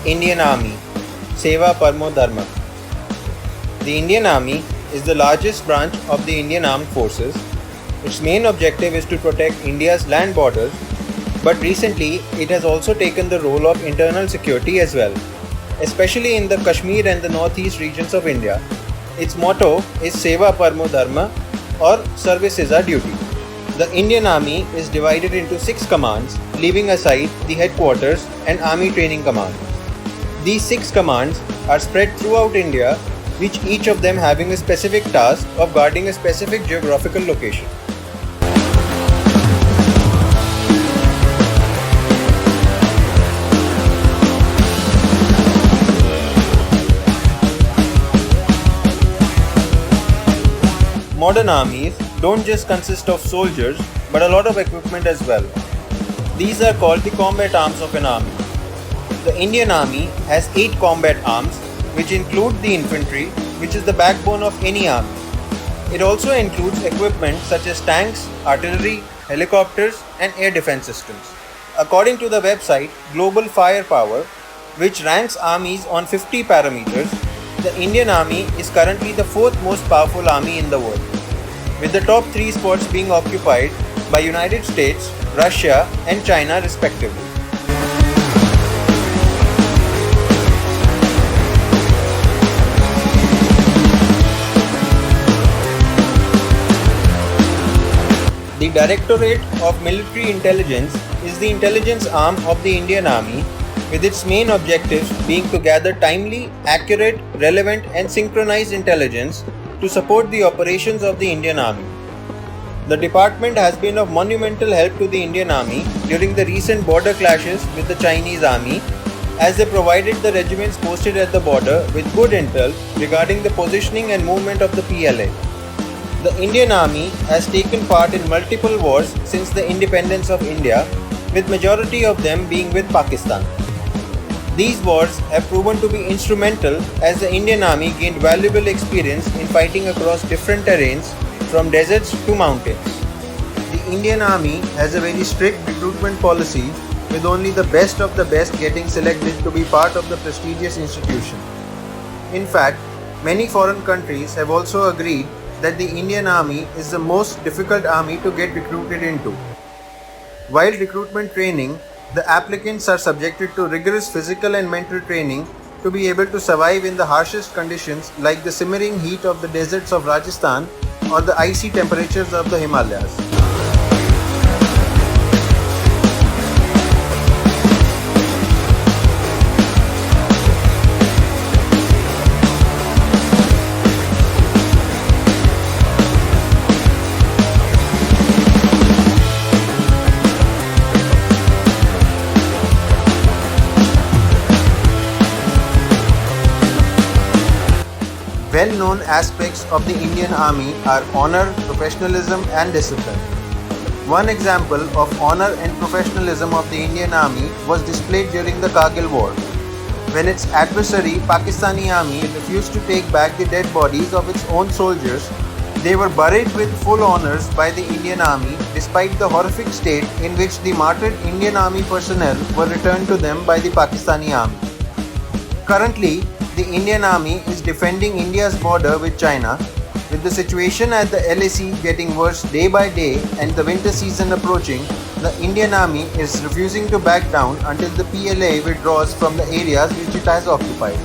Indian Army, Seva Parmo Dharma. The Indian Army is the largest branch of the Indian Armed Forces. Its main objective is to protect India's land borders, but recently it has also taken the role of internal security as well, especially in the Kashmir and the northeast regions of India. Its motto is Seva Parmo Dharma, or service is our duty. The Indian Army is divided into 6 commands, leaving aside the headquarters and Army Training Command. These 6 commands are spread throughout India, which each of them having a specific task of guarding a specific geographical location. Modern armies don't just consist of soldiers, but a lot of equipment as well. These are called the combat arms of an army. The Indian Army has 8 combat arms, which include the infantry, which is the backbone of any army. It also includes equipment such as tanks, artillery, helicopters, and air defense systems. According to the website Global Firepower, which ranks armies on 50 parameters, the Indian Army is currently the 4th most powerful army in the world, with the top 3 spots being occupied by United States, Russia, and China respectively. The Directorate of Military Intelligence is the intelligence arm of the Indian Army, with its main objectives being to gather timely, accurate, relevant, and synchronized intelligence to support the operations of the Indian Army. The department has been of monumental help to the Indian Army during the recent border clashes with the Chinese Army, as they provided the regiments posted at the border with good intel regarding the positioning and movement of the PLA. The Indian Army has taken part in multiple wars since the independence of India, with majority of them being with Pakistan. These wars have proven to be instrumental as the Indian Army gained valuable experience in fighting across different terrains from deserts to mountains. The Indian Army has a very strict recruitment policy, with only the best of the best getting selected to be part of the prestigious institution. In fact, many foreign countries have also agreed that the Indian Army is the most difficult army to get recruited into. While recruitment training, the applicants are subjected to rigorous physical and mental training to be able to survive in the harshest conditions like the simmering heat of the deserts of Rajasthan or the icy temperatures of the Himalayas. Well-known aspects of the Indian Army are honor, professionalism, and discipline. One example of honor and professionalism of the Indian Army was displayed during the Kargil War, when its adversary Pakistani Army refused to take back the dead bodies of its own soldiers. They were buried with full honors by the Indian Army, despite the horrific state in which the martyred Indian Army personnel were returned to them by the Pakistani Army. Currently, the Indian Army is defending India's border with China, with the situation at the LAC getting worse day by day and the winter season approaching. The Indian Army is refusing to back down until the PLA withdraws from the areas which it has occupied.